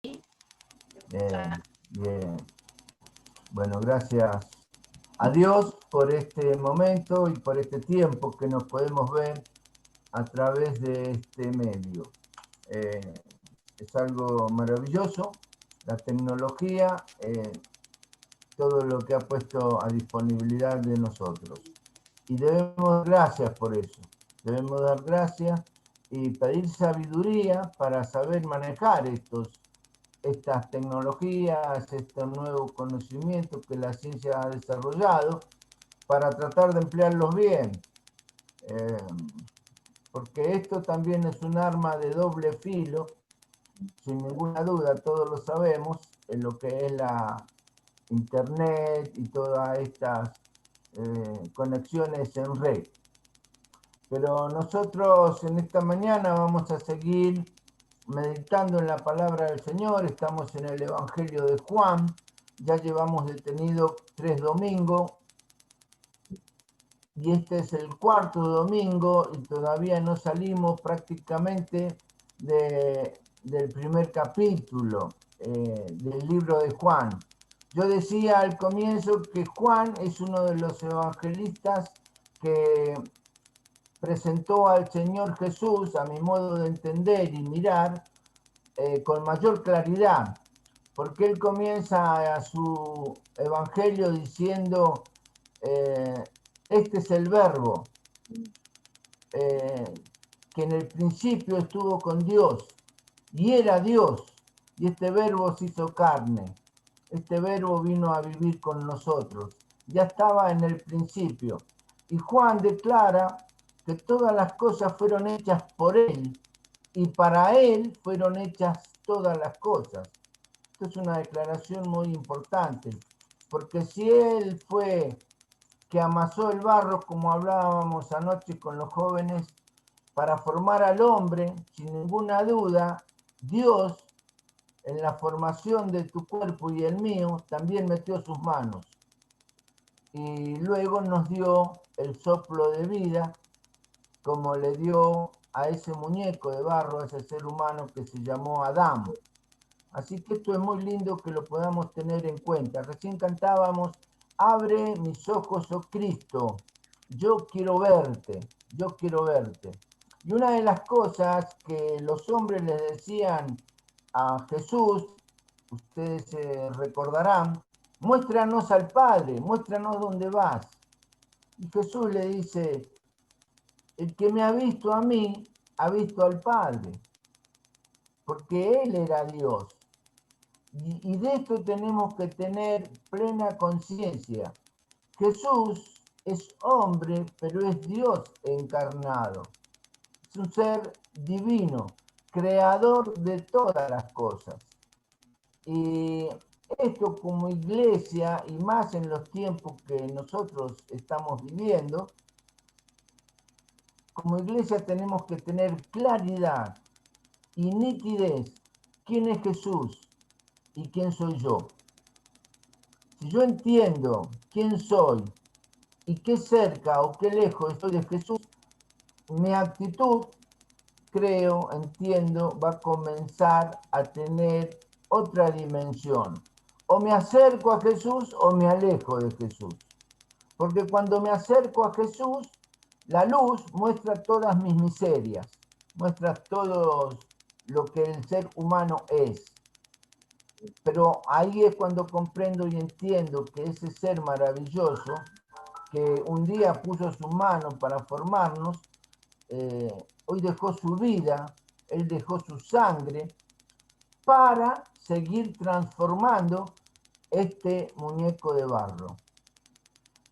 Bien, bien. Bueno, gracias a Dios por este momento y por este tiempo que nos podemos ver a través de este medio. Eh, es algo maravilloso, la tecnología, todo lo que ha puesto a disponibilidad de nosotros. Y debemos dar gracias por eso. Debemos dar gracias y pedir sabiduría para saber manejar estas tecnologías, estos nuevos conocimientos que la ciencia ha desarrollado para tratar de emplearlos bien. Eh, porque esto también es un arma de doble filo, sin ninguna duda, todos lo sabemos, en lo que es la internet y todas estas conexiones en red. Pero nosotros en esta mañana vamos a seguir meditando en la palabra del Señor. Estamos en el Evangelio de Juan. Ya llevamos detenido 3 domingos y este es el 4.º domingo y todavía no salimos prácticamente del primer capítulo del libro de Juan. Yo decía al comienzo que Juan es uno de los evangelistas que presentó al Señor Jesús, a mi modo de entender y mirar, con mayor claridad, porque él comienza a su evangelio diciendo, este es el verbo, que en el principio estuvo con Dios, y era Dios, y este verbo se hizo carne, este verbo vino a vivir con nosotros, ya estaba en el principio. Y Juan declara que todas las cosas fueron hechas por él, y para él fueron hechas todas las cosas. Esto es una declaración muy importante, porque si él fue que amasó el barro, como hablábamos anoche con los jóvenes, para formar al hombre, sin ninguna duda, Dios en la formación de tu cuerpo y el mío también metió sus manos. Y luego nos dio el soplo de vida, como le dio a ese muñeco de barro, a ese ser humano que se llamó Adán. Así que esto es muy lindo que lo podamos tener en cuenta. Recién cantábamos, abre mis ojos, oh Cristo, yo quiero verte, yo quiero verte. Y una de las cosas que los hombres le decían a Jesús, ustedes recordarán, muéstranos al Padre, muéstranos dónde vas. Y Jesús le dice, el que me ha visto a mí, ha visto al Padre, porque Él era Dios. Y de esto tenemos que tener plena conciencia. Jesús es hombre, pero es Dios encarnado. Es un ser divino, creador de todas las cosas. Y esto como iglesia, y más en los tiempos que nosotros estamos viviendo, como iglesia tenemos que tener claridad y nitidez. ¿Quién es Jesús y quién soy yo? Si yo entiendo quién soy y qué cerca o qué lejos estoy de Jesús, mi actitud, creo, entiendo, va a comenzar a tener otra dimensión. O me acerco a Jesús o me alejo de Jesús. Porque cuando me acerco a Jesús, la luz muestra todas mis miserias, muestra todo lo que el ser humano es. Pero ahí es cuando comprendo y entiendo que ese ser maravilloso, que un día puso su mano para formarnos, hoy dejó su vida, él dejó su sangre para seguir transformando este muñeco de barro.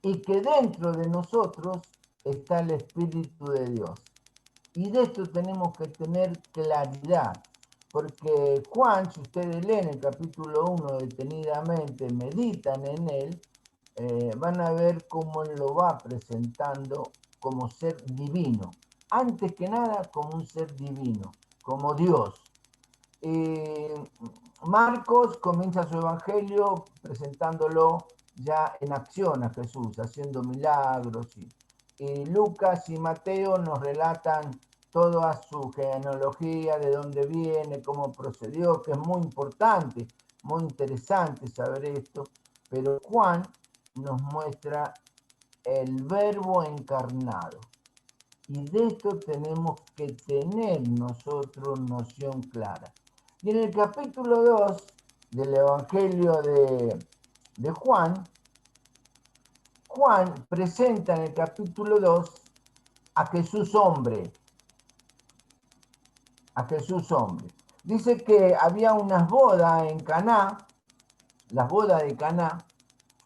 Y que dentro de nosotros está el Espíritu de Dios. Y de esto tenemos que tener claridad, porque Juan, si ustedes leen el capítulo 1 detenidamente, meditan en él, van a ver cómo él lo va presentando como ser divino. Antes que nada, como un ser divino, como Dios. Marcos comienza su evangelio presentándolo ya en acción a Jesús, haciendo milagros. Y Lucas y Mateo nos relatan toda su genealogía, de dónde viene, cómo procedió, que es muy importante, muy interesante saber esto, pero Juan nos muestra el Verbo encarnado. Y de esto tenemos que tener nosotros noción clara. Y en el capítulo 2 del Evangelio de Juan, Juan presenta en el capítulo 2 a Jesús hombre, a Jesús hombre. Dice que había unas bodas en Caná, las bodas de Caná,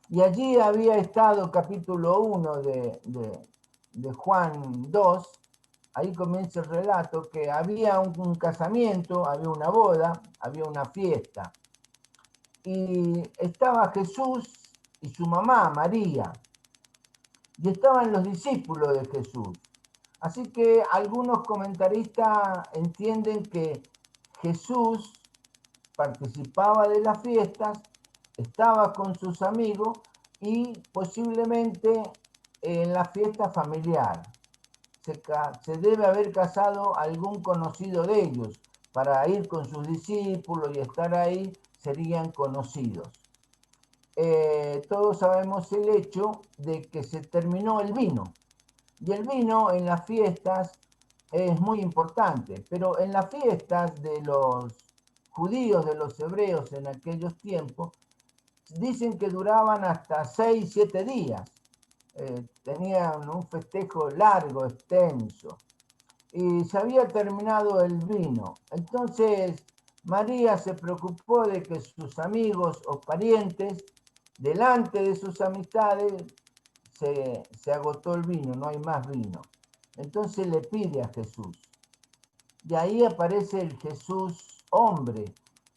y allí había estado capítulo 1 de Juan 2, ahí comienza el relato, que había un casamiento, había una boda, había una fiesta. Y estaba Jesús y su mamá, María, y estaban los discípulos de Jesús. Así que algunos comentaristas entienden que Jesús participaba de las fiestas, estaba con sus amigos y posiblemente en la fiesta familiar. Se debe haber casado algún conocido de ellos. Para ir con sus discípulos y estar ahí serían conocidos. Todos sabemos el hecho de que se terminó el vino. Y el vino en las fiestas es muy importante, pero en las fiestas de los judíos, de los hebreos en aquellos tiempos, dicen que duraban hasta 6, 7 días. Tenían un festejo largo, extenso. Y se había terminado el vino. Entonces María se preocupó de que sus amigos o parientes, delante de sus amistades, se agotó el vino, no hay más vino. Entonces le pide a Jesús. Y ahí aparece el Jesús hombre,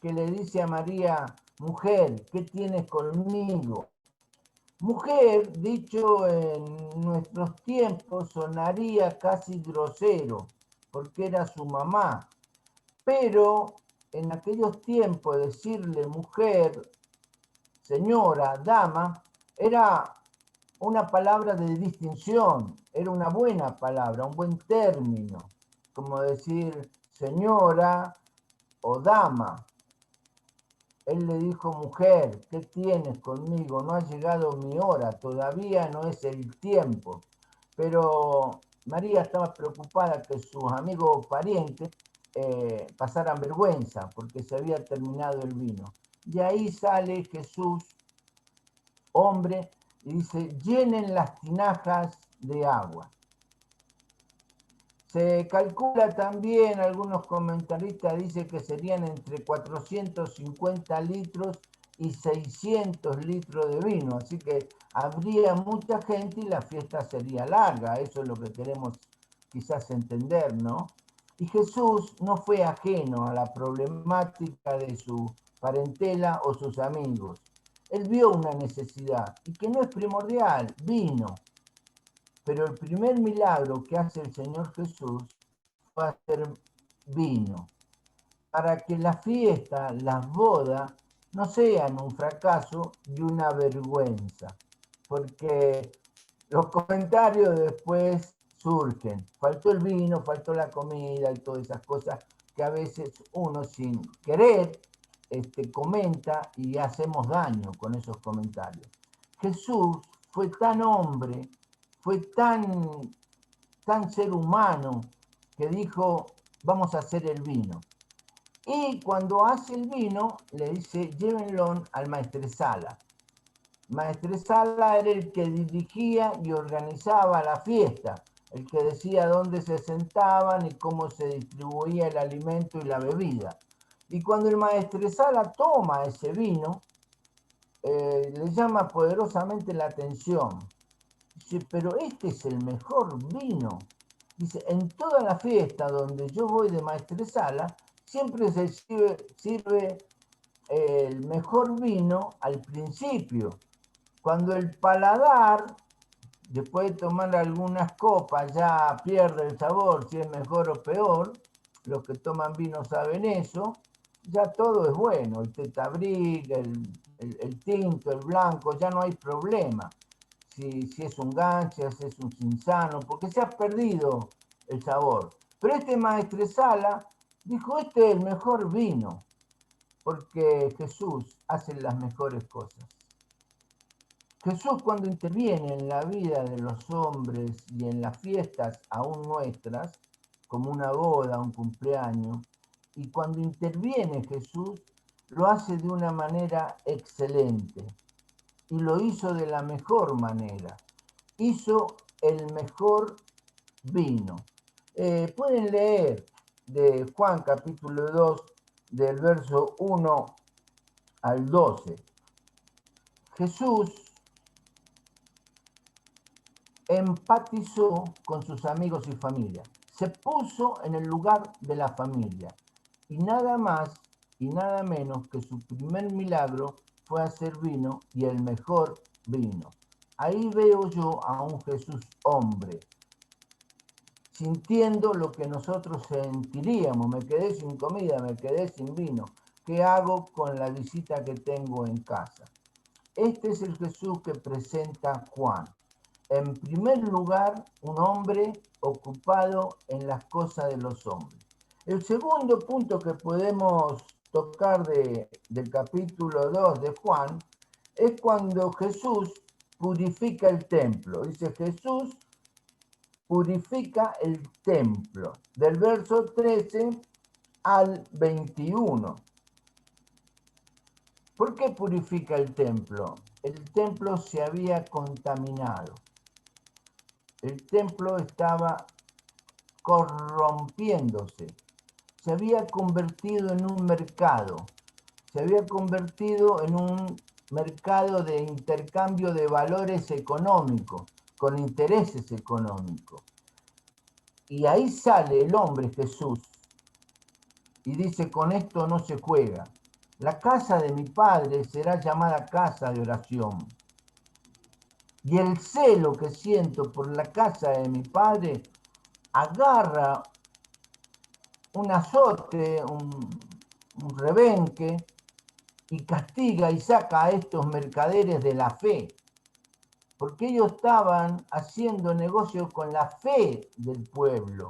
que le dice a María, mujer, ¿qué tienes conmigo? Mujer, dicho en nuestros tiempos, sonaría casi grosero, porque era su mamá. Pero en aquellos tiempos decirle mujer, señora, dama, era una palabra de distinción, era una buena palabra, un buen término, como decir señora o dama. Él le dijo, mujer, ¿qué tienes conmigo? No ha llegado mi hora, todavía no es el tiempo. Pero María estaba preocupada que sus amigos o parientes pasaran vergüenza porque se había terminado el vino. Y ahí sale Jesús, hombre, y dice, llenen las tinajas de agua. Se calcula también, algunos comentaristas dicen que serían entre 450 litros y 600 litros de vino, así que habría mucha gente y la fiesta sería larga, eso es lo que queremos quizás entender, ¿no? Y Jesús no fue ajeno a la problemática de su parentela o sus amigos. Él vio una necesidad y que no es primordial, vino. Pero el primer milagro que hace el Señor Jesús fue hacer vino, para que la fiesta, las bodas, no sean un fracaso y una vergüenza, porque los comentarios después surgen. Faltó el vino, faltó la comida y todas esas cosas que a veces uno sin querer comenta y hacemos daño con esos comentarios. Jesús fue tan hombre, fue tan ser humano que dijo, vamos a hacer el vino. Y cuando hace el vino, le dice, llévenlo al maestresala. Maestresala era el que dirigía y organizaba la fiesta, el que decía dónde se sentaban y cómo se distribuía el alimento y la bebida. Y cuando el maestresala toma ese vino, le llama poderosamente la atención. Dice, pero este es el mejor vino. Dice, en toda la fiesta donde yo voy de maestresala, siempre se sirve el mejor vino al principio. Cuando el paladar, después de tomar algunas copas, ya pierde el sabor, si es mejor o peor, los que toman vino saben eso, ya todo es bueno, el tetabrig, el tinto, el blanco, ya no hay problema. Si es un gancho, si es un cinzano, porque se ha perdido el sabor. Pero este maestresala dijo, este es el mejor vino, porque Jesús hace las mejores cosas. Jesús, cuando interviene en la vida de los hombres y en las fiestas aún nuestras, como una boda, un cumpleaños, y cuando interviene Jesús, lo hace de una manera excelente. Y lo hizo de la mejor manera. Hizo el mejor vino. Pueden leer de Juan capítulo 2, del verso 1 al 12. Jesús empatizó con sus amigos y familia. Se puso en el lugar de la familia. Y nada más y nada menos que su primer milagro fue hacer vino, y el mejor vino. Ahí veo yo a un Jesús hombre, sintiendo lo que nosotros sentiríamos. Me quedé sin comida, me quedé sin vino. ¿Qué hago con la visita que tengo en casa? Este es el Jesús que presenta Juan. En primer lugar, un hombre ocupado en las cosas de los hombres. El segundo punto que podemos tocar del capítulo 2 de Juan es cuando Jesús purifica el templo. Dice, Jesús purifica el templo, del verso 13 al 21. ¿Por qué purifica el templo? El templo se había contaminado. El templo estaba corrompiéndose. Se había convertido en un mercado. Se había convertido en un mercado de intercambio de valores económicos, con intereses económicos. Y ahí sale el hombre Jesús y dice, con esto no se juega. La casa de mi padre será llamada casa de oración. Y el celo que siento por la casa de mi padre agarra un azote, un rebenque, y castiga y saca a estos mercaderes de la fe, porque ellos estaban haciendo negocio con la fe del pueblo.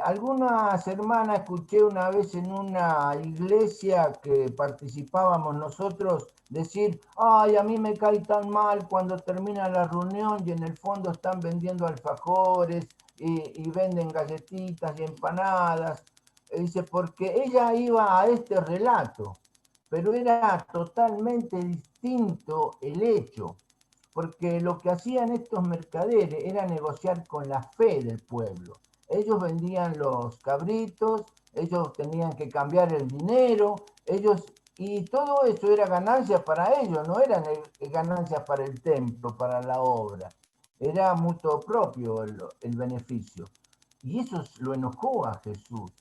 Algunas hermanas escuché una vez en una iglesia que participábamos nosotros decir, ay, a mí me cae tan mal cuando termina la reunión y en el fondo están vendiendo alfajores y venden galletitas y empanadas. Dice, porque ella iba a este relato, pero era totalmente distinto el hecho, porque lo que hacían estos mercaderes era negociar con la fe del pueblo. Ellos vendían los cabritos, ellos tenían que cambiar el dinero, y todo eso era ganancia para ellos, no eran ganancias para el templo, para la obra. Era mutuo propio el beneficio. Y eso lo enojó a Jesús.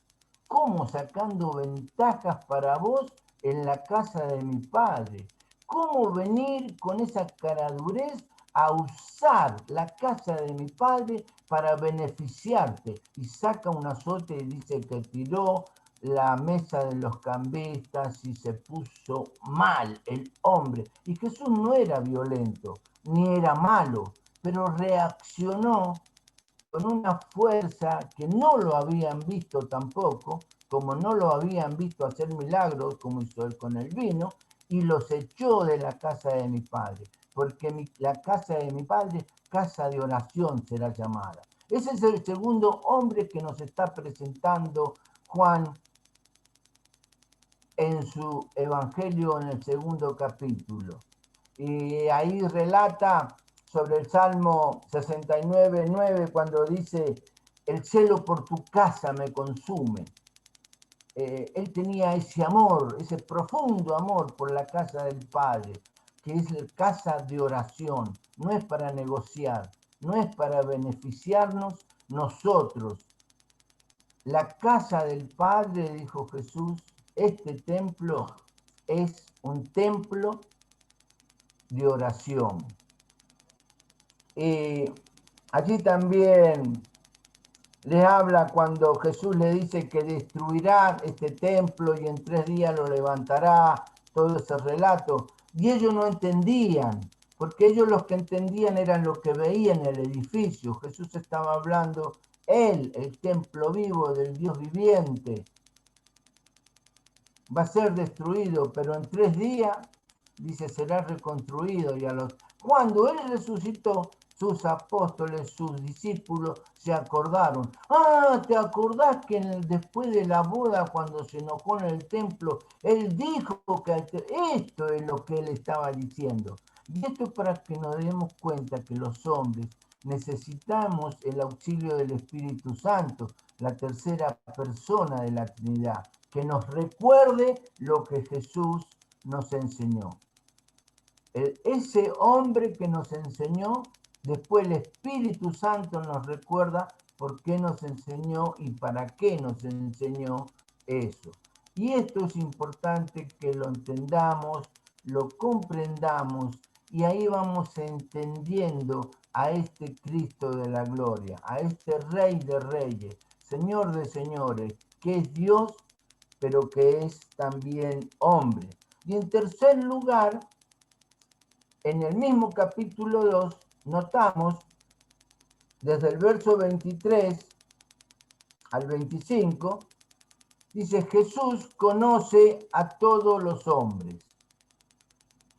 ¿Cómo sacando ventajas para vos en la casa de mi padre? ¿Cómo venir con esa caradurez a usar la casa de mi padre para beneficiarte? Y saca un azote y dice que tiró la mesa de los cambistas y se puso mal el hombre. Y Jesús no era violento, ni era malo, pero reaccionó con una fuerza que no lo habían visto tampoco, como no lo habían visto hacer milagros, como hizo él con el vino, y los echó de la casa de mi padre, porque la casa de mi padre, casa de oración será llamada. Ese es el segundo hombre que nos está presentando Juan en su evangelio en el segundo capítulo. Y ahí relata sobre el Salmo 69:9 cuando dice, el celo por tu casa me consume. Él tenía ese amor, ese profundo amor por la casa del Padre, que es la casa de oración. No es para negociar, no es para beneficiarnos nosotros. La casa del Padre, dijo Jesús, este templo es un templo de oración. Allí también les habla cuando Jesús le dice que destruirá este templo y en 3 días lo levantará, todo ese relato. Y ellos no entendían, porque ellos los que entendían eran los que veían el edificio. Jesús estaba hablando Él, el templo vivo del Dios viviente, va a ser destruido, pero en 3 días, dice, será reconstruido. Cuando Él resucitó, sus apóstoles, sus discípulos, se acordaron. ¿Te acordás que después de la boda, cuando se enojó en el templo, Él dijo que esto es lo que Él estaba diciendo? Y esto es para que nos demos cuenta que los hombres necesitamos el auxilio del Espíritu Santo, la tercera persona de la Trinidad, que nos recuerde lo que Jesús nos enseñó. Ese hombre que nos enseñó, después el Espíritu Santo nos recuerda por qué nos enseñó y para qué nos enseñó eso. Y esto es importante que lo entendamos, lo comprendamos, y ahí vamos entendiendo a este Cristo de la gloria, a este Rey de reyes, Señor de señores, que es Dios, pero que es también hombre. Y en tercer lugar, en el mismo capítulo 2, notamos desde el verso 23 al 25, dice, Jesús conoce a todos los hombres.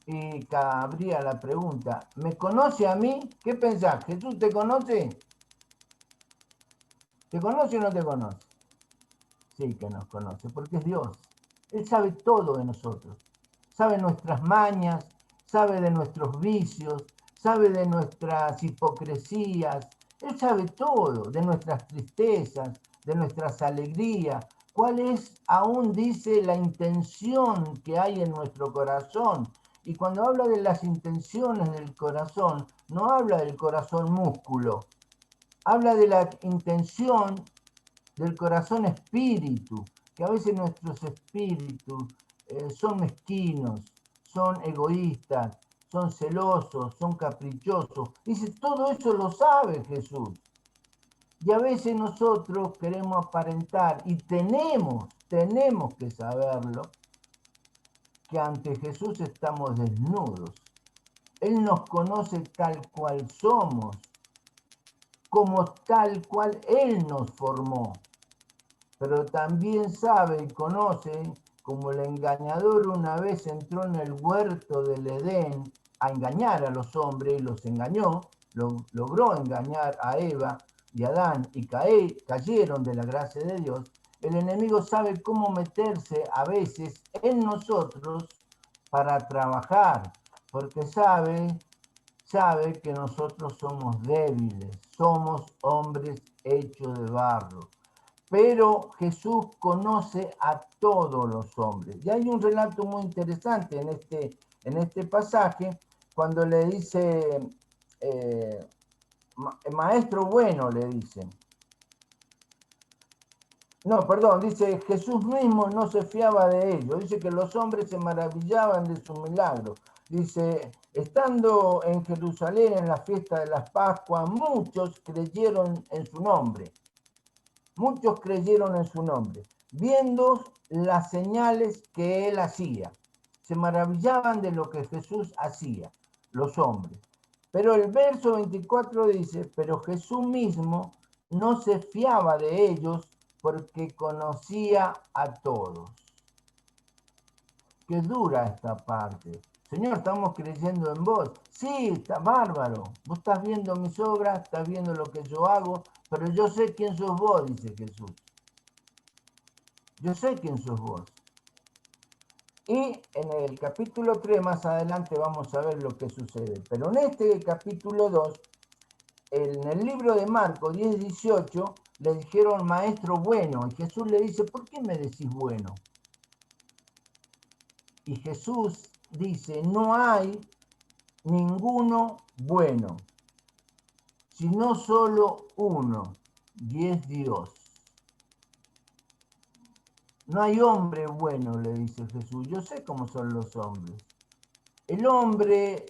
Y cabría la pregunta, ¿me conoce a mí? ¿Qué pensás? ¿Jesús te conoce? ¿Te conoce o no te conoce? Sí que nos conoce, porque es Dios. Él sabe todo de nosotros. Sabe nuestras mañas, sabe de nuestros vicios, sabe de nuestras hipocresías. Él sabe todo, de nuestras tristezas, de nuestras alegrías. ¿Cuál es, aún dice, la intención que hay en nuestro corazón? Y cuando habla de las intenciones del corazón, no habla del corazón músculo, habla de la intención del corazón espíritu, que a veces nuestros espíritus son mezquinos, son egoístas, son celosos, son caprichosos. Dice, todo eso lo sabe Jesús. Y a veces nosotros queremos aparentar, y tenemos que saberlo, que ante Jesús estamos desnudos. Él nos conoce tal cual somos, como tal cual Él nos formó. Pero también sabe y conoce como el engañador una vez entró en el huerto del Edén a engañar a los hombres y los engañó, logró engañar a Eva y Adán y cayeron de la gracia de Dios. El enemigo sabe cómo meterse a veces en nosotros para trabajar, porque sabe que nosotros somos débiles, somos hombres hechos de barro. Pero Jesús conoce a todos los hombres. Y hay un relato muy interesante en este pasaje, cuando le dice, maestro bueno, le dice. No, perdón, dice, Jesús mismo no se fiaba de ellos. Dice que los hombres se maravillaban de su milagro. Dice, estando en Jerusalén en la fiesta de las Pascuas, muchos creyeron en su nombre. Muchos creyeron en su nombre, viendo las señales que él hacía. Se maravillaban de lo que Jesús hacía, los hombres. Pero el verso 24 dice, pero Jesús mismo no se fiaba de ellos porque conocía a todos. Qué dura esta parte. Señor, estamos creyendo en vos. Sí, está bárbaro. Vos estás viendo mis obras, estás viendo lo que yo hago, pero yo sé quién sos vos, dice Jesús. Yo sé quién sos vos. Y en el capítulo 3, más adelante, vamos a ver lo que sucede. Pero en este capítulo 2, en el libro de Marcos 10:18, le dijeron maestro bueno. Y Jesús le dice, ¿por qué me decís bueno? Y Jesús dice, no hay ninguno bueno, sino solo uno, y es Dios. No hay hombre bueno, le dice Jesús. Yo sé cómo son los hombres. El hombre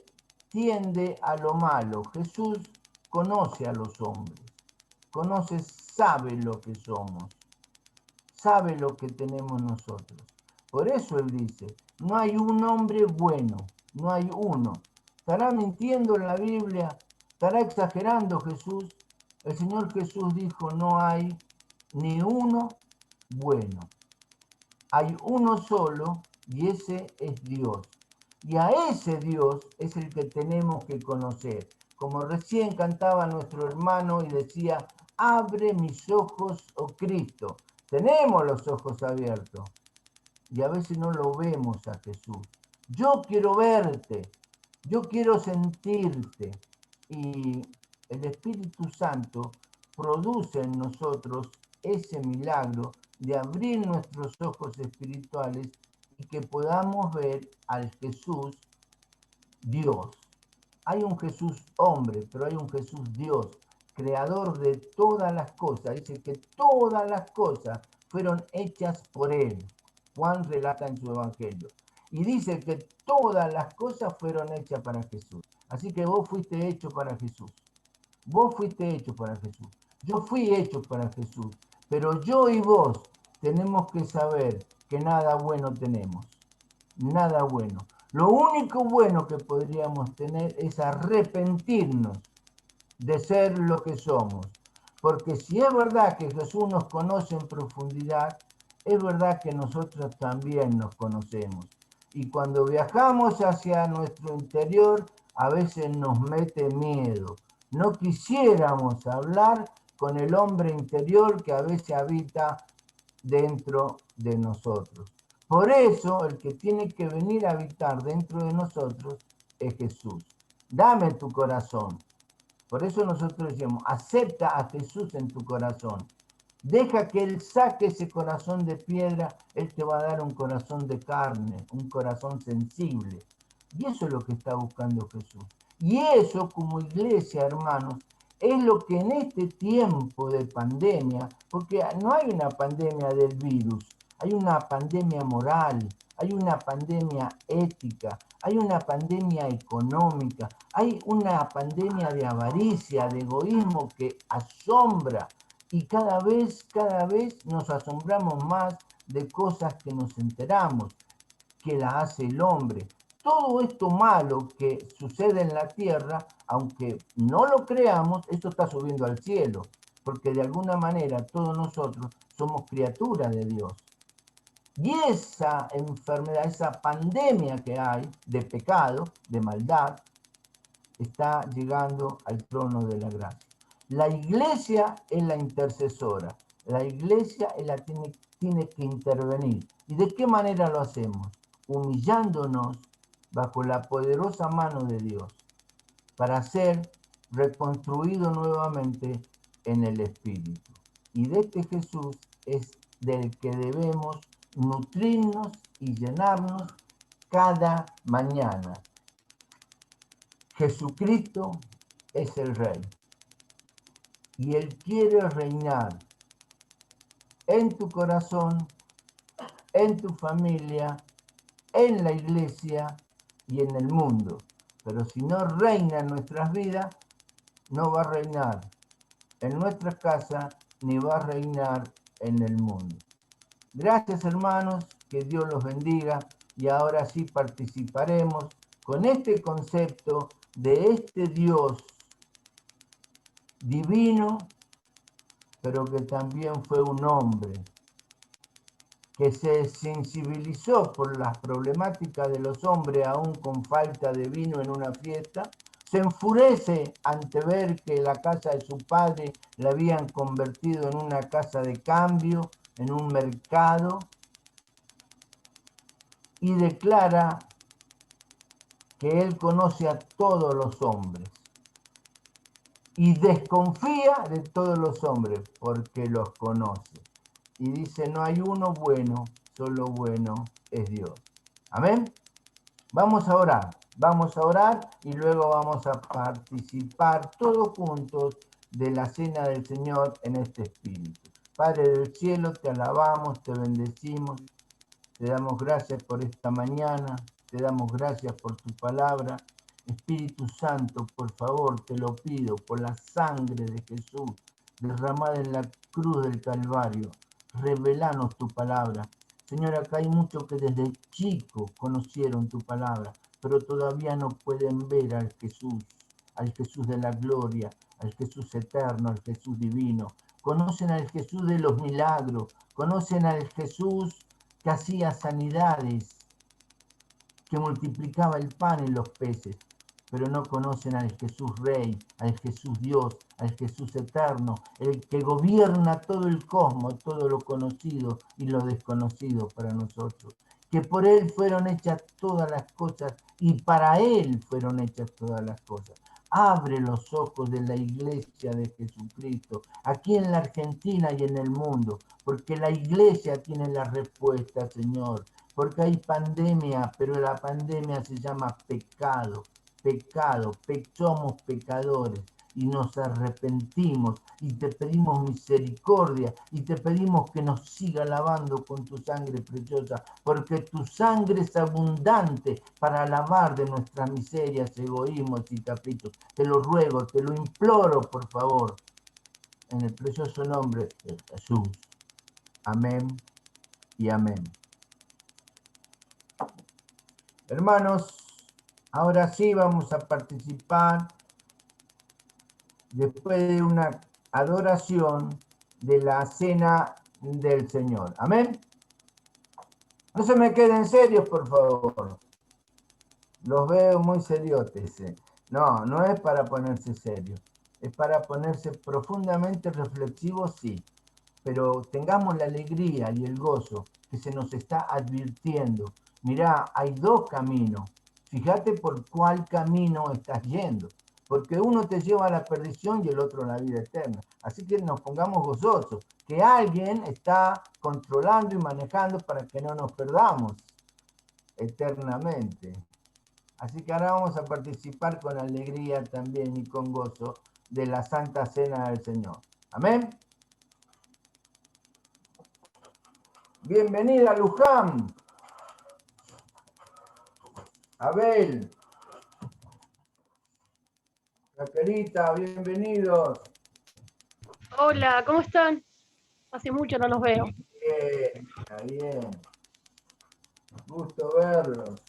tiende a lo malo. Jesús conoce a los hombres. Conoce, sabe lo que somos. Sabe lo que tenemos nosotros. Por eso él dice, no hay un hombre bueno. No hay uno. ¿Estará mintiendo en la Biblia? ¿Estará exagerando Jesús? El Señor Jesús dijo, no hay ni uno bueno. Hay uno solo y ese es Dios. Y a ese Dios es el que tenemos que conocer. Como recién cantaba nuestro hermano y decía, abre mis ojos, oh Cristo. Tenemos los ojos abiertos y a veces no lo vemos a Jesús. Yo quiero verte, yo quiero sentirte. Y el Espíritu Santo produce en nosotros ese milagro de abrir nuestros ojos espirituales y que podamos ver al Jesús Dios. Hay un Jesús hombre, pero hay un Jesús Dios, creador de todas las cosas. Dice que todas las cosas fueron hechas por él. Juan relata en su evangelio. Y dice que todas las cosas fueron hechas para Jesús. Así que vos fuiste hecho para Jesús. Vos fuiste hecho para Jesús. Yo fui hecho para Jesús. Pero yo y vos tenemos que saber que nada bueno tenemos. Nada bueno. Lo único bueno que podríamos tener es arrepentirnos de ser lo que somos. Porque si es verdad que Jesús nos conoce en profundidad, es verdad que nosotros también nos conocemos. Y cuando viajamos hacia nuestro interior, a veces nos mete miedo. No quisiéramos hablar con el hombre interior que a veces habita dentro de nosotros. Por eso el que tiene que venir a habitar dentro de nosotros es Jesús. Dame tu corazón. Por eso nosotros decimos, acepta a Jesús en tu corazón. Deja que Él saque ese corazón de piedra, Él te va a dar un corazón de carne, un corazón sensible. Y eso es lo que está buscando Jesús. Y eso como iglesia, hermanos, es lo que en este tiempo de pandemia, porque no hay una pandemia del virus, hay una pandemia moral, hay una pandemia ética, hay una pandemia económica, hay una pandemia de avaricia, de egoísmo que asombra y cada vez nos asombramos más de cosas que nos enteramos que la hace el hombre. Todo esto malo que sucede en la tierra, aunque no lo creamos, esto está subiendo al cielo, porque de alguna manera todos nosotros somos criaturas de Dios. Y esa enfermedad, esa pandemia que hay de pecado, de maldad, está llegando al trono de la gracia. La iglesia es la intercesora, la iglesia es la tiene que intervenir. ¿Y de qué manera lo hacemos? Humillándonos bajo la poderosa mano de Dios para ser reconstruido nuevamente en el Espíritu. Y de este Jesús es del que debemos nutrirnos y llenarnos cada mañana. Jesucristo es el Rey y Él quiere reinar en tu corazón, en tu familia, en la iglesia y en el mundo. Pero si no reina en nuestras vidas, no va a reinar en nuestra casa ni va a reinar en el mundo. Gracias, hermanos, que Dios los bendiga y ahora sí participaremos con este concepto de este Dios divino, pero que también fue un hombre que se sensibilizó por las problemáticas de los hombres aún con falta de vino en una fiesta, se enfurece ante ver que la casa de su padre la habían convertido en una casa de cambio, en un mercado, y declara que él conoce a todos los hombres y desconfía de todos los hombres porque los conoce. Y dice, no hay uno bueno, solo bueno es Dios. Amén. Vamos a orar y luego vamos a participar todos juntos de la cena del Señor en este espíritu. Padre del cielo, te alabamos, te bendecimos, te damos gracias por esta mañana, te damos gracias por tu palabra. Espíritu Santo, por favor, te lo pido, por la sangre de Jesús derramada en la cruz del Calvario, revelanos tu palabra. Señor, acá hay muchos que desde chicos conocieron tu palabra, pero todavía no pueden ver al Jesús al Jesús de la gloria, al Jesús eterno, al Jesús divino. Conocen al Jesús de los milagros, conocen al Jesús que hacía sanidades, que multiplicaba el pan y los peces, pero no conocen al Jesús Rey, al Jesús Dios, al Jesús eterno, el que gobierna todo el cosmos, todo lo conocido y lo desconocido para nosotros, que por Él fueron hechas todas las cosas y para Él fueron hechas todas las cosas. Abre los ojos de la iglesia de Jesucristo, aquí en la Argentina y en el mundo, porque la iglesia tiene la respuesta, Señor. Porque hay pandemia, pero la pandemia se llama pecado, somos pecadores y nos arrepentimos y te pedimos misericordia y te pedimos que nos siga lavando con tu sangre preciosa, porque tu sangre es abundante para lavar de nuestras miserias, egoísmos y caprichos. Te lo ruego, te lo imploro, por favor, en el precioso nombre de Jesús. Amén y amén. Hermanos, ahora sí vamos a participar después de una adoración de la cena del Señor. Amén. No se me queden serios, por favor. Los veo muy seriotes. No, no es para ponerse serio. Es para ponerse profundamente reflexivos, sí. Pero tengamos la alegría y el gozo que se nos está advirtiendo. Mirá, hay dos caminos. Fíjate por cuál camino estás yendo. Porque uno te lleva a la perdición y el otro a la vida eterna. Así que nos pongamos gozosos. Que alguien está controlando y manejando para que no nos perdamos eternamente. Así que ahora vamos a participar con alegría también y con gozo de la Santa Cena del Señor. Amén. Bienvenida, Luján. Abel. Raquelita, bienvenidos. Hola, ¿cómo están? Hace mucho no los veo. Bien, está bien. Gusto verlos.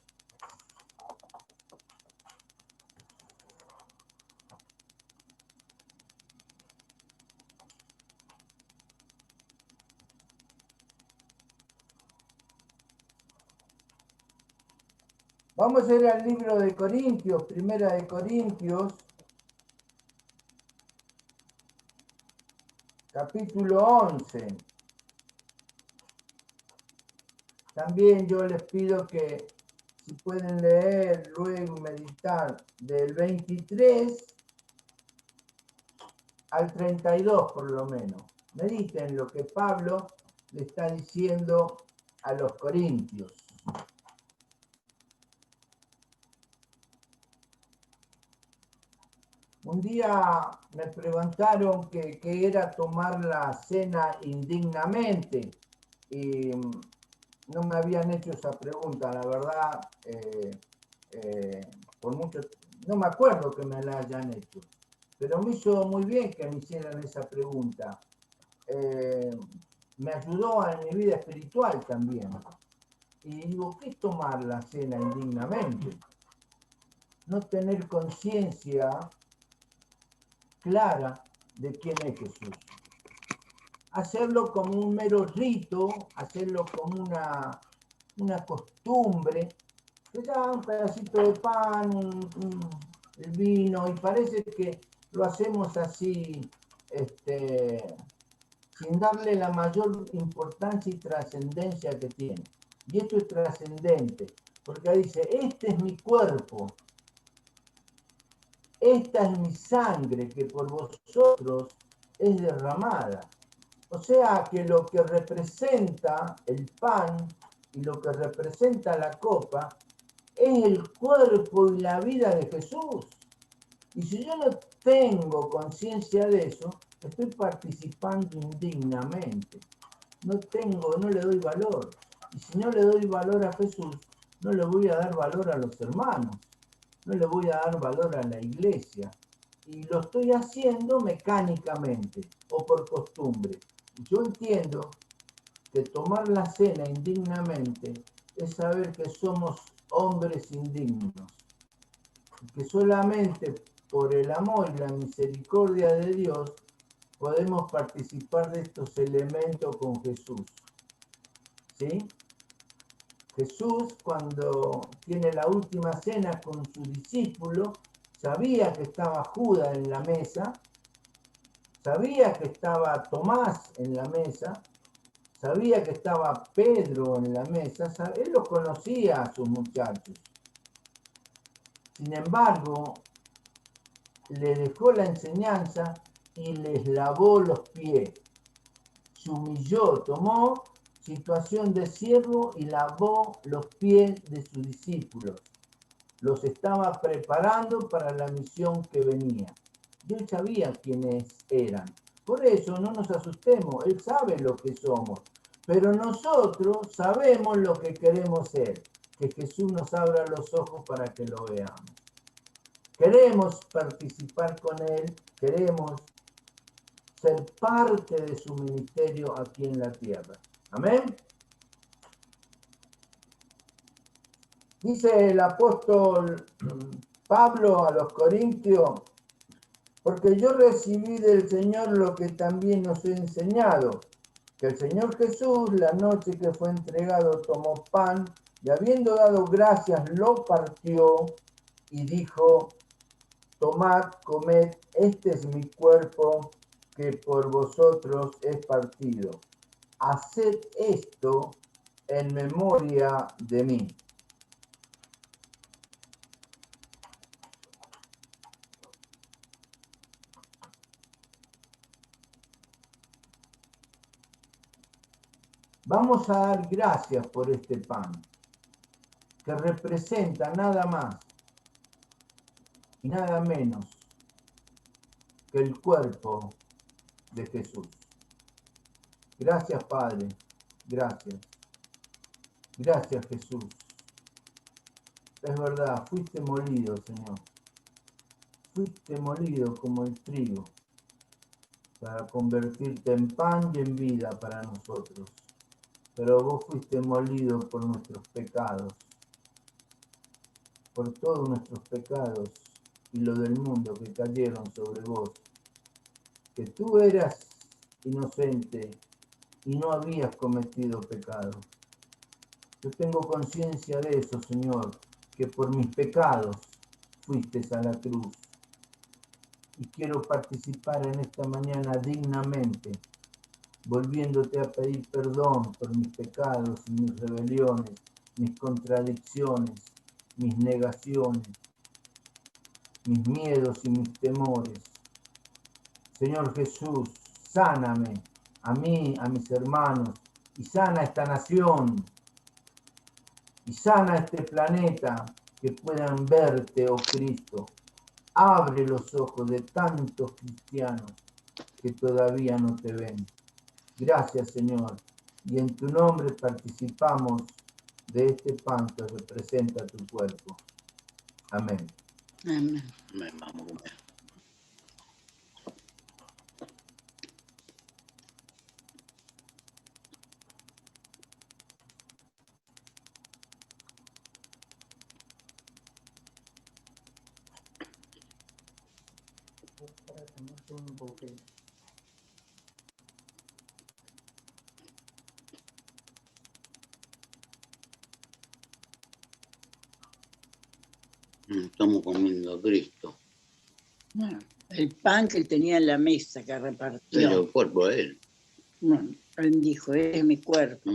Vamos a ir al libro de Corintios, Primera de Corintios, capítulo 11. También yo les pido que si pueden leer, luego meditar del 23 al 32 por lo menos. Mediten lo que Pablo le está diciendo a los corintios. Un día me preguntaron qué era tomar la cena indignamente y no me habían hecho esa pregunta, la verdad, por mucho, no me acuerdo que me la hayan hecho, pero me hizo muy bien que me hicieran esa pregunta. Me ayudó en mi vida espiritual también. Y digo, ¿qué es tomar la cena indignamente? No tener conciencia clara de quién es Jesús. Hacerlo como un mero rito, hacerlo como una costumbre, que da un pedacito de pan, el vino, y parece que lo hacemos así, sin darle la mayor importancia y trascendencia que tiene. Y esto es trascendente, porque dice, este es mi cuerpo, esta es mi sangre que por vosotros es derramada. O sea que lo que representa el pan y lo que representa la copa es el cuerpo y la vida de Jesús. Y si yo no tengo conciencia de eso, estoy participando indignamente. No le doy valor. Y si no le doy valor a Jesús, no le voy a dar valor a los hermanos. No le voy a dar valor a la iglesia. Y lo estoy haciendo mecánicamente o por costumbre. Yo entiendo que tomar la cena indignamente es saber que somos hombres indignos, que solamente por el amor y la misericordia de Dios, podemos participar de estos elementos con Jesús. ¿Sí? Jesús, cuando tiene la última cena con su discípulo, sabía que estaba Judas en la mesa, sabía que estaba Tomás en la mesa, sabía que estaba Pedro en la mesa, él los conocía a sus muchachos. Sin embargo, le dejó la enseñanza y les lavó los pies. Se humilló, tomó situación de siervo y lavó los pies de sus discípulos. Los estaba preparando para la misión que venía. Dios sabía quiénes eran. Por eso no nos asustemos, Él sabe lo que somos. Pero nosotros sabemos lo que queremos ser. Que Jesús nos abra los ojos para que lo veamos. Queremos participar con Él, queremos ser parte de su ministerio aquí en la tierra. Amén. Dice el apóstol Pablo a los Corintios, porque yo recibí del Señor lo que también os he enseñado, que el Señor Jesús, la noche que fue entregado, tomó pan y habiendo dado gracias, lo partió y dijo, tomad, comed, este es mi cuerpo que por vosotros es partido. Haced esto en memoria de mí. Vamos a dar gracias por este pan, que representa nada más y nada menos que el cuerpo de Jesús. Gracias, Padre. Gracias. Gracias, Jesús. Es verdad, fuiste molido, Señor. Fuiste molido como el trigo para convertirte en pan y en vida para nosotros. Pero vos fuiste molido por nuestros pecados, por todos nuestros pecados y lo del mundo que cayeron sobre vos, que tú eras inocente y no habías cometido pecado. Yo tengo conciencia de eso, Señor, que por mis pecados fuiste a la cruz. Y quiero participar en esta mañana dignamente, volviéndote a pedir perdón por mis pecados y mis rebeliones, mis contradicciones, mis negaciones, mis miedos y mis temores. Señor Jesús, sáname a mí, a mis hermanos, y sana esta nación, y sana este planeta, que puedan verte, oh Cristo. Abre los ojos de tantos cristianos que todavía no te ven. Gracias, Señor, y en tu nombre participamos de este pan que representa tu cuerpo. Amén. Amén. Amén. Vamos a comer. Estamos comiendo a Cristo. Bueno, el pan que él tenía en la mesa que repartió. Pero el cuerpo de él. Bueno, él dijo, es mi cuerpo.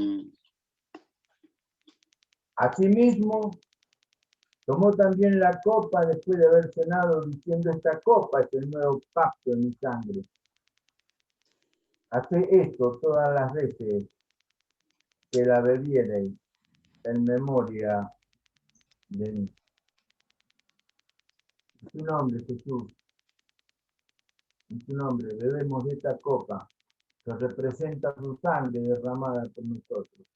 Asimismo, tomó también la copa después de haber cenado, diciendo, esta copa es el nuevo pacto en mi sangre. Haced esto todas las veces que la bebiereis en memoria de mí. En tu nombre, Jesús, en tu nombre, bebemos de esta copa que representa tu sangre derramada por nosotros.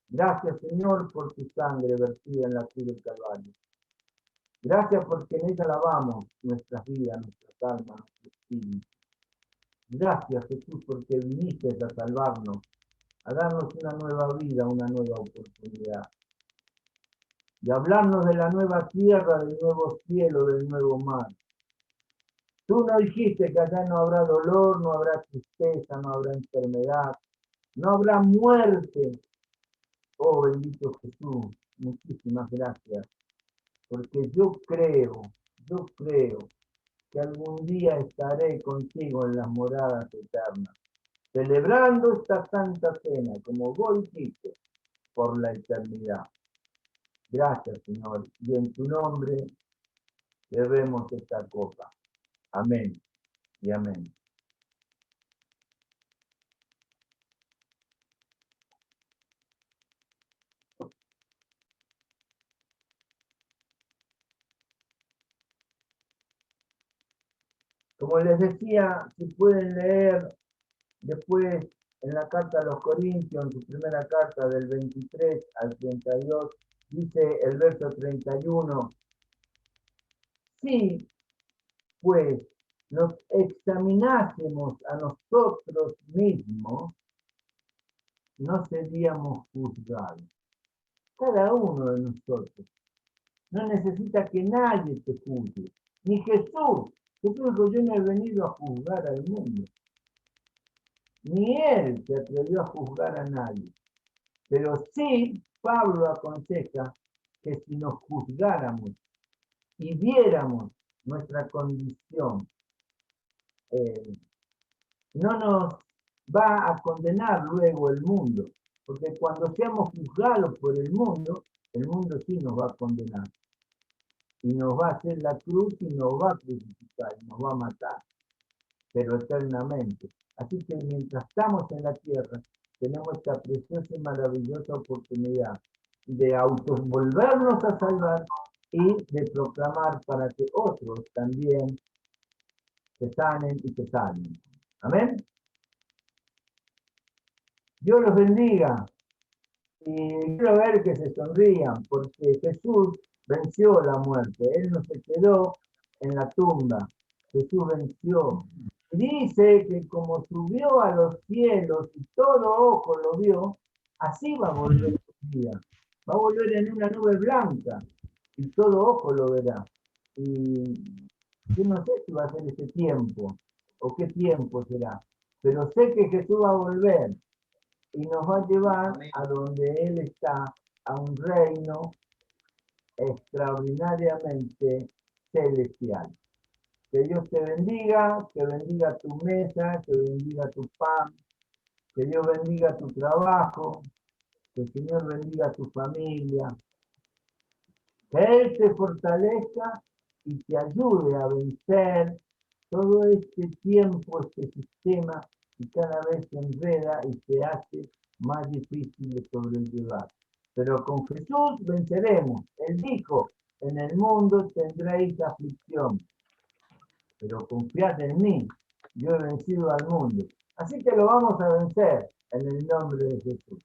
Gracias, Señor, por tu sangre vertida en la cruz del Calvario. Gracias porque en ella lavamos nuestras vidas, nuestras almas, nuestros espíritus. Gracias, Jesús, porque viniste a salvarnos, a darnos una nueva vida, una nueva oportunidad. Y hablarnos de la nueva tierra, del nuevo cielo, del nuevo mar. Tú no dijiste que allá no habrá dolor, no habrá tristeza, no habrá enfermedad, no habrá muerte. Oh, bendito Jesús, muchísimas gracias, porque yo creo que algún día estaré contigo en las moradas eternas, celebrando esta santa cena, como vos dijiste, por la eternidad. Gracias, Señor, y en tu nombre bebemos esta copa. Amén y amén. Como les decía, si pueden leer después en la carta a los Corintios, en su primera carta del 23 al 32, dice el verso 31, si pues nos examinásemos a nosotros mismos, no seríamos juzgados. Cada uno de nosotros no necesita que nadie te juzgue, ni Jesús. Jesús dijo, yo no he venido a juzgar al mundo. Ni él se atrevió a juzgar a nadie. Pero sí, Pablo aconseja que si nos juzgáramos y viéramos nuestra condición, no nos va a condenar luego el mundo, porque cuando seamos juzgados por el mundo sí nos va a condenar. Y nos va a hacer la cruz y nos va a crucificar, y nos va a matar, pero eternamente. Así que mientras estamos en la tierra, tenemos esta preciosa y maravillosa oportunidad de volvernos a salvar y de proclamar para que otros también se sanen y se salven. Amén. Dios los bendiga. Y quiero ver que se sonrían, porque Jesús venció la muerte. Él no se quedó en la tumba. Jesús venció. Y dice que como subió a los cielos y todo ojo lo vio, así va a volver un día. Va a volver en una nube blanca y todo ojo lo verá. Y yo no sé si va a ser ese tiempo o qué tiempo será, pero sé que Jesús va a volver y nos va a llevar a donde Él está, a un reino extraordinariamente celestial. Que Dios te bendiga, que bendiga tu mesa, que bendiga tu pan, que Dios bendiga tu trabajo, que el Señor bendiga tu familia, que Él te fortalezca y te ayude a vencer todo este tiempo, este sistema, y cada vez se enreda y se hace más difícil de sobrellevar. Pero con Jesús venceremos. Él dijo, en el mundo tendréis aflicción, pero confiad en mí, yo he vencido al mundo. Así que lo vamos a vencer en el nombre de Jesús.